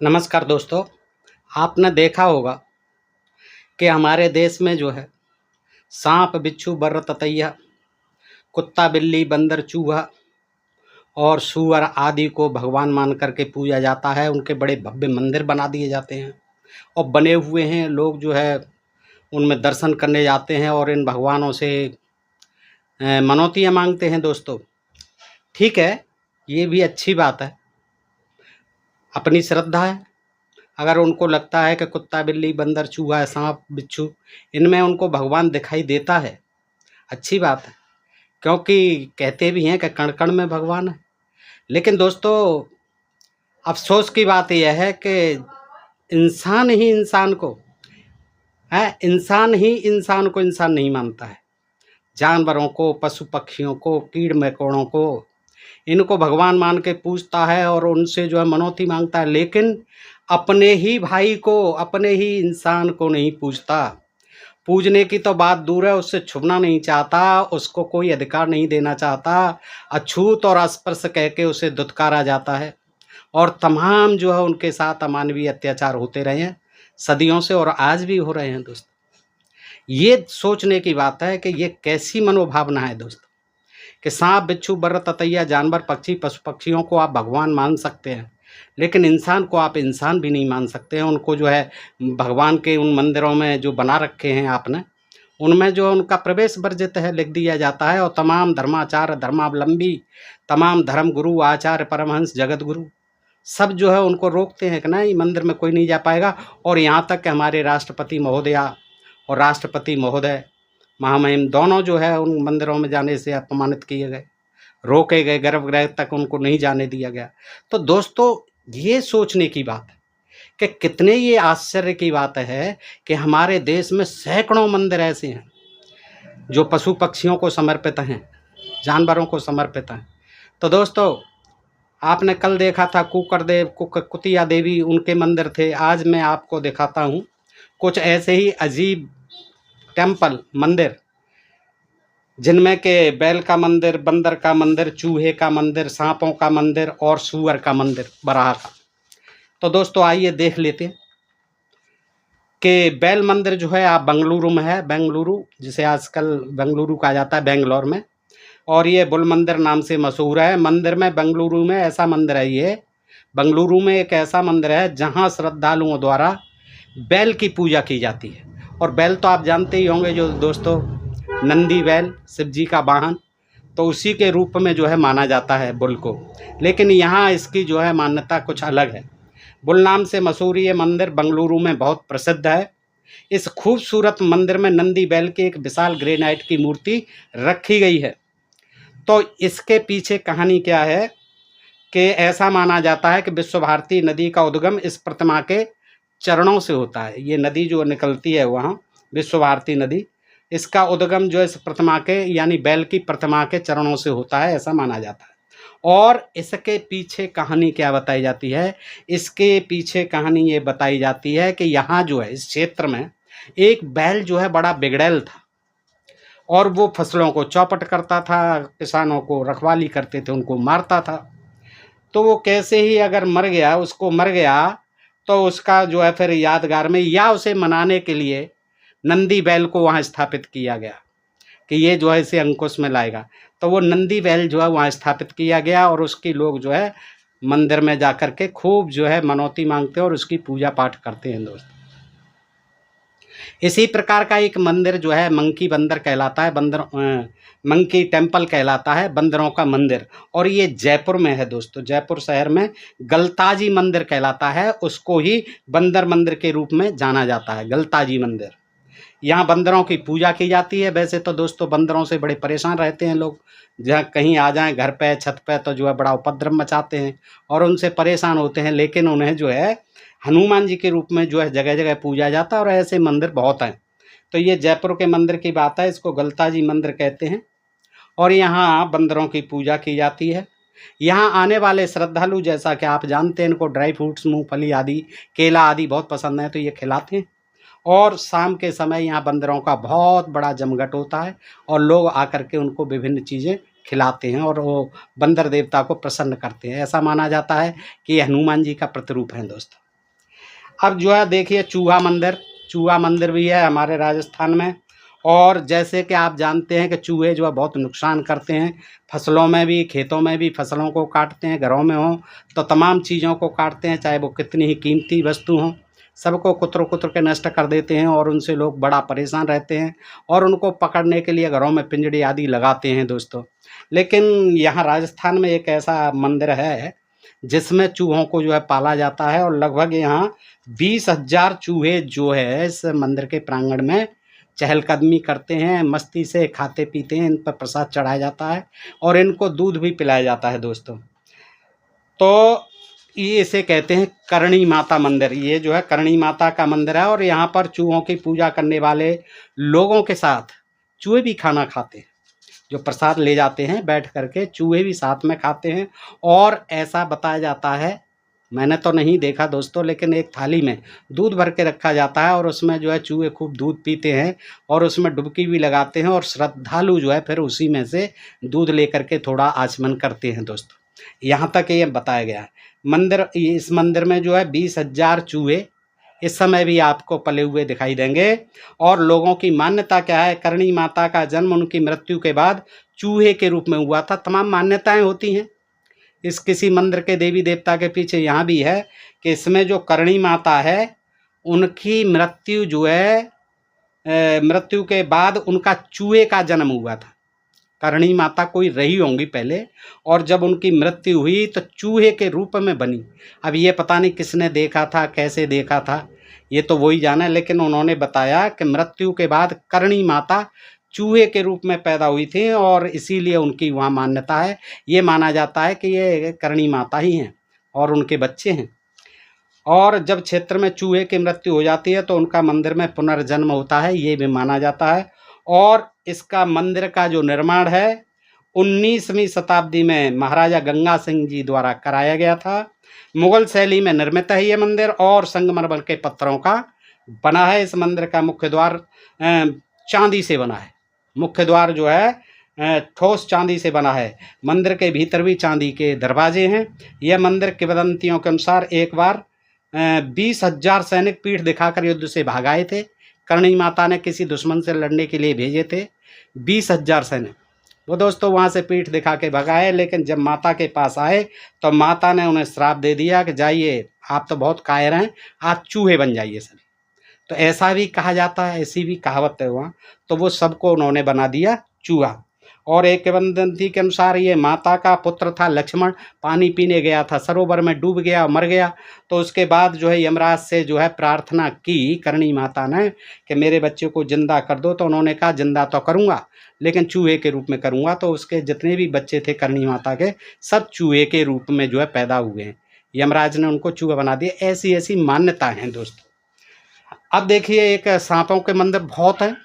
नमस्कार दोस्तों। आपने देखा होगा कि हमारे देश में जो है सांप बिच्छू बर्र ततैया कुत्ता बिल्ली बंदर चूहा और सूअर आदि को भगवान मान करके पूजा जाता है। उनके बड़े भव्य मंदिर बना दिए जाते हैं और बने हुए हैं। लोग जो है उनमें दर्शन करने जाते हैं और इन भगवानों से मनौतियाँ मांगते हैं दोस्तों। ठीक है, ये भी अच्छी बात है, अपनी श्रद्धा है। अगर उनको लगता है कि कुत्ता बिल्ली बंदर चूहा सांप बिच्छू इनमें उनको भगवान दिखाई देता है, अच्छी बात है, क्योंकि कहते भी हैं कि कण कण में भगवान है। लेकिन दोस्तों, अफसोस की बात यह है कि इंसान ही इंसान को इंसान ही इंसान को इंसान नहीं मानता है। जानवरों को, पशु पक्षियों को, कीड़ मकोड़ों को, इनको भगवान मान के पूजता है और उनसे जो है मनौती मांगता है, लेकिन अपने ही भाई को, अपने ही इंसान को नहीं पूजता। पूजने की तो बात दूर है, उससे छुपना नहीं चाहता, उसको कोई अधिकार नहीं देना चाहता। अछूत और अस्पर्श कह के उसे दुत्कारा जाता है और तमाम जो है उनके साथ अमानवीय अत्याचार होते रहे हैं सदियों से और आज भी हो रहे हैं दोस्तों। ये सोचने की बात है कि ये कैसी मनोभावना है दोस्तों कि सांप बिच्छू बर्र ततैया जानवर पक्षी पशु पक्षियों को आप भगवान मान सकते हैं, लेकिन इंसान को आप इंसान भी नहीं मान सकते हैं। उनको जो है भगवान के उन मंदिरों में जो बना रखे हैं आपने, उनमें जो उनका प्रवेश वर्जित है लिख दिया जाता है और तमाम धर्माचार्य धर्मावलंबी, तमाम धर्म गुरु आचार्य परमहंस जगत गुरु सब जो है उनको रोकते हैं कि नहीं, मंदिर में कोई नहीं जा पाएगा। और यहाँ तक कि हमारे राष्ट्रपति महोदया और राष्ट्रपति महोदय महामहिम दोनों जो है उन मंदिरों में जाने से अपमानित किए गए, रोके गए, गर्भगृह तक उनको नहीं जाने दिया गया। तो दोस्तों, ये सोचने की बात है कि कितने ये आश्चर्य की बात है कि हमारे देश में सैकड़ों मंदिर ऐसे हैं जो पशु पक्षियों को समर्पित हैं, जानवरों को समर्पित हैं। तो दोस्तों, आपने कल देखा था कुकरदेव कुतिया देवी, उनके मंदिर थे। आज मैं आपको दिखाता हूँ कुछ ऐसे ही अजीब टेम्पल मंदिर, जिनमें के बैल का मंदिर, बंदर का मंदिर, चूहे का मंदिर, सांपों का मंदिर और सूअर का मंदिर, बराह का। तो दोस्तों आइए देख लेते हैं कि बैल मंदिर जो है आप बेंगलुरु में है, बेंगलुरु जिसे आजकल बेंगलुरु कहा जाता है बेंगलोर में, और ये बुल मंदिर नाम से मशहूर है। मंदिर में बेंगलुरु में ऐसा मंदिर है, ये बेंगलुरु में एक ऐसा मंदिर है जहाँ श्रद्धालुओं द्वारा बैल की पूजा की जाती है। और बैल तो आप जानते ही होंगे जो दोस्तों, नंदी बैल शिव जी का वाहन, तो उसी के रूप में जो है माना जाता है बुल को। लेकिन यहाँ इसकी जो है मान्यता कुछ अलग है। बुल नाम से मशहूर ये मंदिर बेंगलुरु में बहुत प्रसिद्ध है। इस खूबसूरत मंदिर में नंदी बैल की एक विशाल ग्रेनाइट की मूर्ति रखी गई है। तो इसके पीछे कहानी क्या है कि ऐसा माना जाता है कि विश्व भारती नदी का उद्गम इस प्रतिमा के चरणों से होता है। ये नदी जो निकलती है वहाँ विश्व भारती नदी, इसका उद्गम जो इस प्रतिमा के यानी बैल की प्रतिमा के चरणों से होता है, ऐसा माना जाता है। और इसके पीछे कहानी क्या बताई जाती है? इसके पीछे कहानी ये बताई जाती है कि यहाँ जो है इस क्षेत्र में एक बैल जो है बड़ा बिगड़ैल था और वो फसलों को चौपट करता था, किसानों को रखवाली करते थे, उनको मारता था। तो वो कैसे ही अगर मर गया, उसको मर गया, तो उसका जो है फिर यादगार में या उसे मनाने के लिए नंदी बैल को वहाँ स्थापित किया गया कि ये जो है इसे अंकुश में लाएगा। तो वो नंदी बैल जो है वहाँ स्थापित किया गया और उसकी लोग जो है मंदिर में जा कर के खूब जो है मनौती मांगते हैं और उसकी पूजा पाठ करते हैं दोस्त। इसी प्रकार का एक मंदिर जो है मंकी बंदर कहलाता है, मंकी टेम्पल कहलाता है, बंदरों का मंदिर, और ये जयपुर में है दोस्तों। जयपुर शहर में गलताजी मंदिर कहलाता है, उसको ही बंदर मंदिर के रूप में जाना जाता है, गलताजी मंदिर। यहाँ बंदरों की पूजा की जाती है। वैसे तो दोस्तों बंदरों से बड़े परेशान रहते हैं लोग, जहाँ कहीं आ जाएं घर पे छत पे तो जो है बड़ा उपद्रव मचाते हैं और उनसे परेशान होते हैं। लेकिन उन्हें जो है हनुमान जी के रूप में जो है जगह जगह पूजा जाता है और ऐसे मंदिर बहुत हैं। तो ये जयपुर के मंदिर की बात है, इसको गलताजी मंदिर कहते हैं और यहाँ बंदरों की पूजा की जाती है। यहाँ आने वाले श्रद्धालु, जैसा कि आप जानते हैं, इनको ड्राई फ्रूट्स, मूंगफली आदि, केला आदि बहुत पसंद है, तो ये खिलाते हैं। और शाम के समय यहाँ बंदरों का बहुत बड़ा जमघट होता है और लोग आकर के उनको विभिन्न चीज़ें खिलाते हैं और वो बंदर देवता को प्रसन्न करते हैं। ऐसा माना जाता है कि ये हनुमान जी का प्रतिरूप है दोस्तों। अब जो है देखिए चूहा मंदिर भी है हमारे राजस्थान में। और जैसे कि आप जानते हैं कि चूहे जो है बहुत नुकसान करते हैं, फसलों में भी, खेतों में भी, फसलों को काटते हैं, घरों में हों तो तमाम चीज़ों को काटते हैं, चाहे वो कितनी ही कीमती वस्तु हों, सबको कुतर कुतर के नष्ट कर देते हैं और उनसे लोग बड़ा परेशान रहते हैं और उनको पकड़ने के लिए घरों में पिंजड़े आदि लगाते हैं दोस्तों। लेकिन यहाँ राजस्थान में एक ऐसा मंदिर है जिसमें चूहों को जो है पाला जाता है और लगभग यहाँ 20,000 चूहे जो है इस मंदिर के प्रांगण में चहलकदमी करते हैं, मस्ती से खाते पीते हैं, इन पर प्रसाद चढ़ाया जाता है और इनको दूध भी पिलाया जाता है दोस्तों। तो ये इसे कहते हैं करणी माता मंदिर। ये जो है करणी माता का मंदिर है और यहाँ पर चूहों की पूजा करने वाले लोगों के साथ चूहे भी खाना खाते हैं। जो प्रसाद ले जाते हैं बैठ करके चूहे भी साथ में खाते हैं। और ऐसा बताया जाता है, मैंने तो नहीं देखा दोस्तों, लेकिन एक थाली में दूध भर के रखा जाता है और उसमें जो है चूहे खूब दूध पीते हैं और उसमें डुबकी भी लगाते हैं और श्रद्धालु जो है फिर उसी में से दूध लेकर के थोड़ा आचमन करते हैं दोस्तों। यहाँ तक ये बताया गया है। इस मंदिर में जो है 20,000 चूहे इस समय भी आपको पले हुए दिखाई देंगे। और लोगों की मान्यता क्या है, करणी माता का जन्म उनकी मृत्यु के बाद चूहे के रूप में हुआ था। तमाम मान्यताएं होती हैं इस किसी मंदिर के देवी देवता के पीछे। यहाँ भी है कि इसमें जो करणी माता है उनकी मृत्यु जो है मृत्यु के बाद उनका चूहे का जन्म हुआ था। करणी माता कोई रही होंगी पहले और जब उनकी मृत्यु हुई तो चूहे के रूप में बनी। अब ये पता नहीं किसने देखा था, कैसे देखा था, ये तो वही जाना, लेकिन उन्होंने बताया कि मृत्यु के बाद करणी माता चूहे के रूप में पैदा हुई थी और इसीलिए उनकी वहाँ मान्यता है। ये माना जाता है कि ये करणी माता ही हैं और उनके बच्चे हैं। और जब क्षेत्र में चूहे की मृत्यु हो जाती है तो उनका मंदिर में पुनर्जन्म होता है, ये भी माना जाता है। और इसका मंदिर का जो निर्माण है 19वीं शताब्दी में महाराजा गंगा सिंह जी द्वारा कराया गया था। मुगल शैली में निर्मित है ये मंदिर और संगमरमर के पत्थरों का बना है। इस मंदिर का मुख्य द्वार चांदी से बना है। मुख्य द्वार जो है ठोस चांदी से बना है। मंदिर के भीतर भी चांदी के दरवाजे हैं। यह मंदिर किंवदंतियों के अनुसार एक बार 20,000 सैनिक पीठ दिखाकर युद्ध से भागाए थे। करणी माता ने किसी दुश्मन से लड़ने के लिए भेजे थे 20,000 सैनिक। वो दोस्तों वहाँ से पीठ दिखा के भगाए, लेकिन जब माता के पास आए तो माता ने उन्हें श्राप दे दिया कि जाइए, आप तो बहुत कायर हैं, आप चूहे बन जाइए सभी। तो ऐसा भी कहा जाता है, ऐसी भी कहावत है वहाँ। तो वो सबको उन्होंने बना दिया चूहा। और एक किंवदंती के अनुसार ये माता का पुत्र था लक्ष्मण, पानी पीने गया था, सरोवर में डूब गया, मर गया। तो उसके बाद जो है यमराज से जो है प्रार्थना की करणी माता ने कि मेरे बच्चे को जिंदा कर दो। तो उन्होंने कहा जिंदा तो करूँगा लेकिन चूहे के रूप में करूँगा। तो उसके जितने भी बच्चे थे करणी माता के सब चूहे के रूप में जो है पैदा हुए हैं। यमराज ने उनको चूहा बना दिया। ऐसी ऐसी मान्यता हैं दोस्तों। अब देखिए एक सांपों के मंदिर बहुत हैं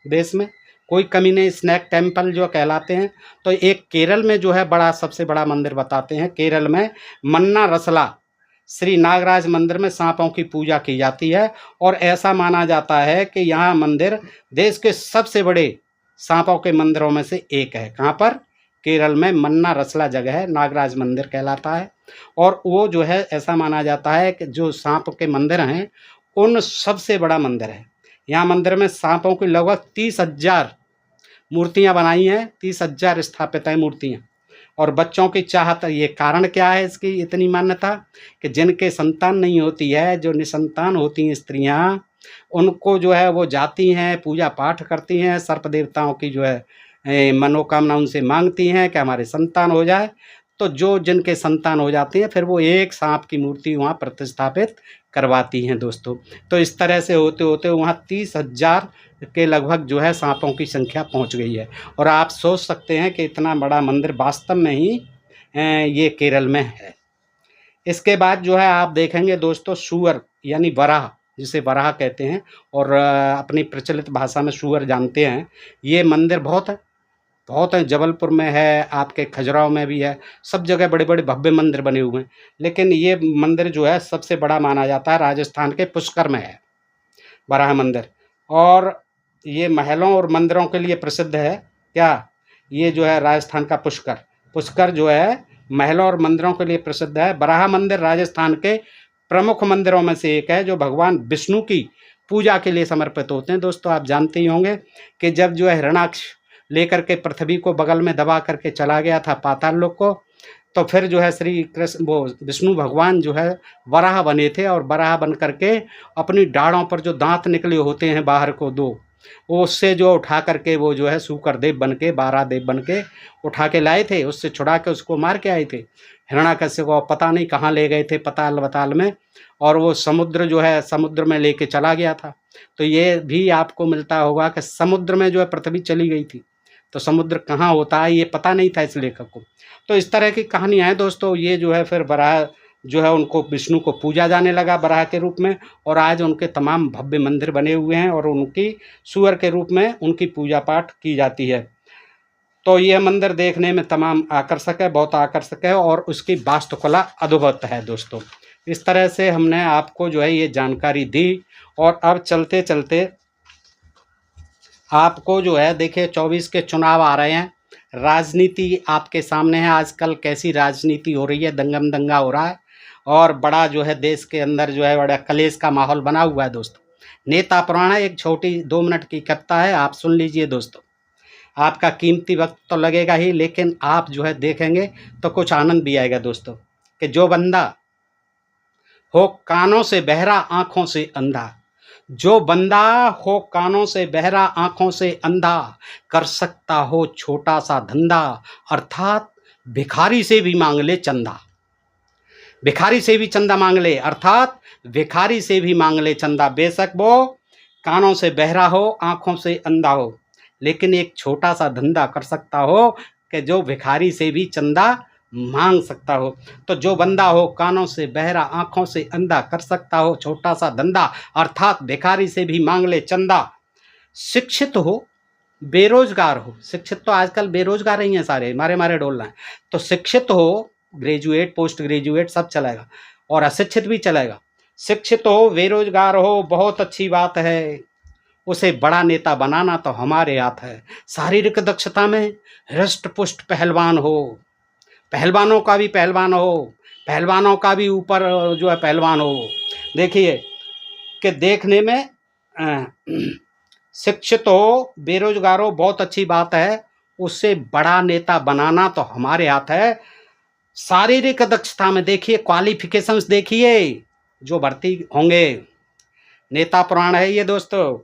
देश में, कोई कमी नहीं। स्नेक टेम्पल जो कहलाते हैं। तो एक केरल में जो है बड़ा, सबसे बड़ा मंदिर बताते हैं। केरल में मन्ना रसला श्री नागराज मंदिर में सांपों की पूजा की जाती है और ऐसा माना जाता है कि यहाँ मंदिर देश के सबसे बड़े सांपों के मंदिरों में से एक है। कहाँ पर? केरल में मन्ना रसला जगह है, नागराज मंदिर कहलाता है। और वो जो है ऐसा माना जाता है कि जो सांप के मंदिर हैं उन सबसे बड़ा मंदिर है। यहाँ मंदिर में सांपों की लगभग 30,000 मूर्तियाँ बनाई हैं, 30,000 स्थापित हैं मूर्तियाँ। और बच्चों की चाहत, ये कारण क्या है इसकी इतनी मान्यता कि जिनके संतान नहीं होती है, जो निसंतान होती हैं स्त्रियाँ, उनको जो है वो जाती हैं, पूजा पाठ करती हैं, सर्प देवताओं की जो है मनोकामना उनसे मांगती हैं कि हमारे संतान हो जाए। तो जो जिनके संतान हो जाते हैं फिर वो एक सांप की मूर्ति वहाँ प्रतिस्थापित करवाती हैं दोस्तों। तो इस तरह से होते होते वहाँ 30,000 के लगभग जो है सांपों की संख्या पहुँच गई है। और आप सोच सकते हैं कि इतना बड़ा मंदिर वास्तव में ही ये केरल में है। इसके बाद जो है आप देखेंगे दोस्तों सूअर यानी वराह, जिसे वराह कहते हैं और अपनी प्रचलित भाषा में सूअर जानते हैं। ये मंदिर बहुत है। जबलपुर में है, आपके खजुराहो में भी है, सब जगह बड़े बड़े भव्य मंदिर बने हुए हैं। लेकिन ये मंदिर जो है सबसे बड़ा माना जाता है राजस्थान के पुष्कर में है वराह मंदिर। और ये महलों और मंदिरों के लिए प्रसिद्ध है। क्या? ये जो है राजस्थान का पुष्कर जो है महलों और मंदिरों के लिए प्रसिद्ध है। वराह मंदिर राजस्थान के प्रमुख मंदिरों में से एक है जो भगवान विष्णु की पूजा के लिए समर्पित होते हैं। दोस्तों आप जानते ही होंगे कि जब जो है हिरण्याक्ष लेकर के पृथ्वी को बगल में दबा करके चला गया था पाताल लोक को, तो फिर जो है श्री कृष्ण वो विष्णु भगवान जो है वराह बने थे, और वराह बन करके अपनी डाढ़ों पर जो दांत निकले होते हैं बाहर को दो, वो उससे जो उठा करके वो जो है सूकर देव बन के, बारह देव बन के उठा के लाए थे, उससे छुड़ा के उसको मार के आए थे। हिरण्याकश्यप को पता नहीं कहाँ ले गए थे पताल वताल में, और वो समुद्र जो है समुद्र में लेके चला गया था। तो ये भी आपको मिलता होगा कि समुद्र में जो है पृथ्वी चली गई थी, तो समुद्र कहाँ होता है ये पता नहीं था इस लेखक को। तो इस तरह की कहानियाँ हैं दोस्तों। ये जो है फिर वराह जो है उनको विष्णु को पूजा जाने लगा वराह के रूप में, और आज उनके तमाम भव्य मंदिर बने हुए हैं और उनकी सूअर के रूप में उनकी पूजा पाठ की जाती है। तो यह मंदिर देखने में तमाम आकर्षक है, बहुत आकर्षक है, और उसकी वास्तुकला अद्भुत है दोस्तों। इस तरह से हमने आपको जो है ये जानकारी दी। और अब चलते चलते आपको जो है देखिए 24 के चुनाव आ रहे हैं, राजनीति आपके सामने है। आजकल कैसी राजनीति हो रही है, दंगम दंगा हो रहा है, और बड़ा जो है देश के अंदर जो है बड़ा कलेश का माहौल बना हुआ है दोस्तों। नेता पुराना एक छोटी 2 मिनट की कविता है, आप सुन लीजिए दोस्तों। आपका कीमती वक्त तो लगेगा ही, लेकिन आप जो है देखेंगे तो कुछ आनंद भी आएगा दोस्तों। कि जो बंदा हो कानों से बहरा आंखों से अंधा, जो बंदा हो कानों से बहरा आंखों से अंधा, कर सकता हो छोटा सा धंधा, अर्थात भिखारी से भी मांग ले चंदा। भिखारी से भी चंदा मांग ले, अर्थात भिखारी से भी मांग ले चंदा। बेशक वो कानों से बहरा हो आंखों से अंधा हो, लेकिन एक छोटा सा धंधा कर सकता हो कि जो भिखारी से भी चंदा मांग सकता हो। तो जो बंदा हो कानों से बहरा आंखों से अंधा, कर सकता हो छोटा सा धंधा, अर्थात भिखारी से भी मांग ले चंदा। शिक्षित हो बेरोजगार हो, शिक्षित तो आजकल बेरोजगार ही हैं सारे, मारे मारे डोल रहे हैं। तो शिक्षित हो, ग्रेजुएट पोस्ट ग्रेजुएट सब चलेगा, और अशिक्षित भी चलेगा। शिक्षित हो बेरोजगार हो बहुत अच्छी बात है, उसे बड़ा नेता बनाना तो हमारे हाथ है। शारीरिक दक्षता में हृष्ट पुष्ट पहलवान हो, पहलवानों का भी पहलवान हो, पहलवानों का भी ऊपर जो है पहलवान हो। देखिए कि देखने में शिक्षित हो बेरोजगार हो बहुत अच्छी बात है, उससे बड़ा नेता बनाना तो हमारे हाथ है। शारीरिक दक्षता में देखिए क्वालिफिकेशंस देखिए जो भर्ती होंगे, नेता पुराण है ये दोस्तों।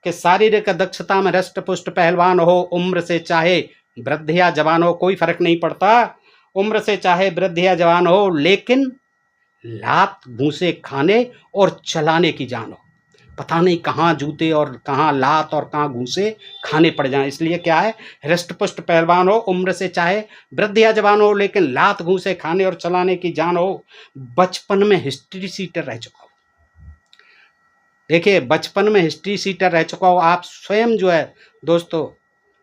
कि शारीरिक दक्षता में हृष्ट पुष्ट पहलवान हो, उम्र से चाहे वृद्ध या जवान हो, कोई फर्क नहीं पड़ता, उम्र से चाहे वृद्ध या जवान हो, लेकिन लात घूंसे खाने और चलाने की जान हो। पता नहीं कहाँ जूते और कहाँ लात और कहाँ घूंसे खाने पड़ जाएं, इसलिए क्या है हृष्ट पुष्ट पहलवान हो, उम्र से चाहे वृद्ध या जवान हो, लेकिन लात घूंसे खाने और चलाने की जान हो। बचपन में हिस्ट्री सीटर रह चुका हो, देखिए बचपन में हिस्ट्री सीटर रह चुका हो। आप स्वयं जो है दोस्तों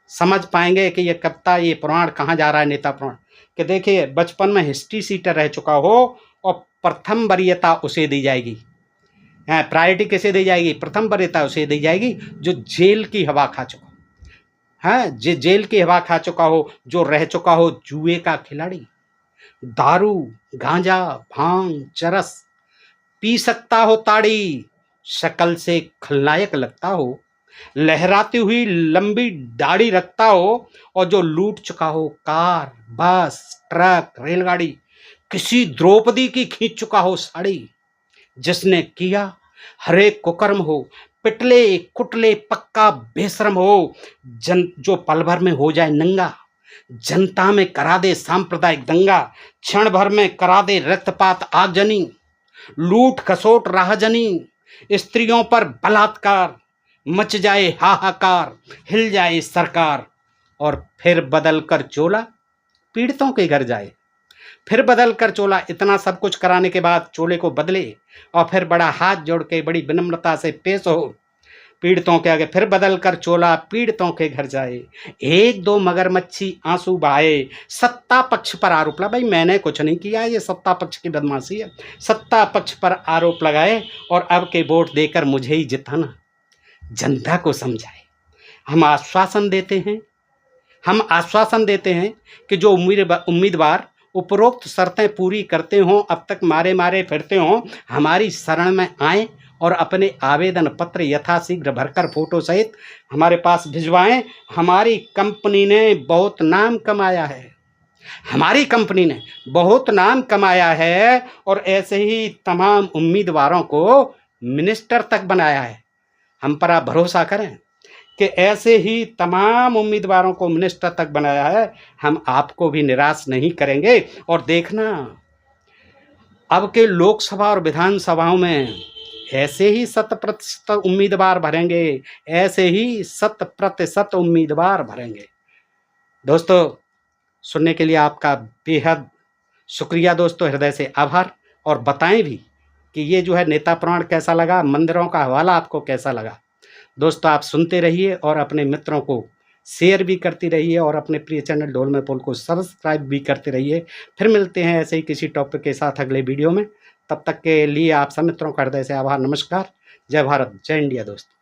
समझ पाएंगे कि ये कविता ये पुराण कहाँ जा रहा है, नेता पुराण। कि देखिए बचपन में हिस्ट्री सीटर रह चुका हो और प्रथम वरीयता उसे दी जाएगी। प्रायोरिटी किसे दी जाएगी? प्रथम वरीयता उसे दी जाएगी जो जेल की हवा खा चुका हो, है जो जेल की हवा खा चुका हो, जो रह चुका हो जुए का खिलाड़ी, दारू गांजा भांग चरस पी सकता हो ताड़ी, शक्ल से खलनायक लगता हो, लहराती हुई लंबी दाढ़ी रखता हो, और जो लूट चुका हो कार बस ट्रक रेलगाड़ी, किसी द्रौपदी की खींच चुका हो साड़ी, जिसने किया हरे कुकर्म हो, पिटले कुटले पक्का बेशरम हो, जो पल भर में हो जाए नंगा, जनता में करा दे सांप्रदायिक दंगा, क्षण भर में करा दे रक्तपात आगजनी, लूट खसोट राहजनी, स्त्रियों पर बलात्कार, मच जाए हाहाकार, हिल जाए सरकार, और फिर बदल कर चोला पीड़ितों के घर जाए। फिर बदल कर चोला, इतना सब कुछ कराने के बाद चोले को बदले और फिर बड़ा हाथ जोड़ के बड़ी विनम्रता से पेश हो पीड़ितों के आगे। फिर बदल कर चोला पीड़ितों के घर जाए, एक दो मगरमच्छी आंसू बहाए, सत्ता पक्ष पर आरोप लगा। भाई मैंने कुछ नहीं किया, ये सत्ता पक्ष की बदमाशी है। सत्ता पक्ष पर आरोप लगाए और अब के वोट देकर मुझे ही जिताना, जनता को समझाए। हम आश्वासन देते हैं कि जो उम्मीदवार उपरोक्त शर्तें पूरी करते हों, अब तक मारे मारे फिरते हों, हमारी शरण में आएँ और अपने आवेदन पत्र यथाशीघ्र भरकर फोटो सहित हमारे पास भिजवाएं। हमारी कंपनी ने बहुत नाम कमाया है, हमारी कंपनी ने बहुत नाम कमाया है और ऐसे ही तमाम उम्मीदवारों को मिनिस्टर तक बनाया है। हम पर आप भरोसा करें कि ऐसे ही तमाम उम्मीदवारों को मिनिस्टर तक बनाया है। हम आपको भी निराश नहीं करेंगे। और देखना, अब के लोकसभा और विधानसभाओं में ऐसे ही 100% उम्मीदवार भरेंगे, ऐसे ही 100% उम्मीदवार भरेंगे। दोस्तों, सुनने के लिए आपका बेहद शुक्रिया दोस्तों, हृदय से आभार। और बताएं भी कि ये जो है नेता पुराण कैसा लगा, मंदिरों का हवाला आपको कैसा लगा। दोस्तों, आप सुनते रहिए और अपने मित्रों को शेयर भी करती रहिए और अपने प्रिय चैनल ढोल में पोल को सब्सक्राइब भी करते रहिए। फिर मिलते हैं ऐसे ही किसी टॉपिक के साथ अगले वीडियो में। तब तक के लिए आप सब मित्रों का हृदय से आभार। नमस्कार। जय भारत, जय इंडिया दोस्तों।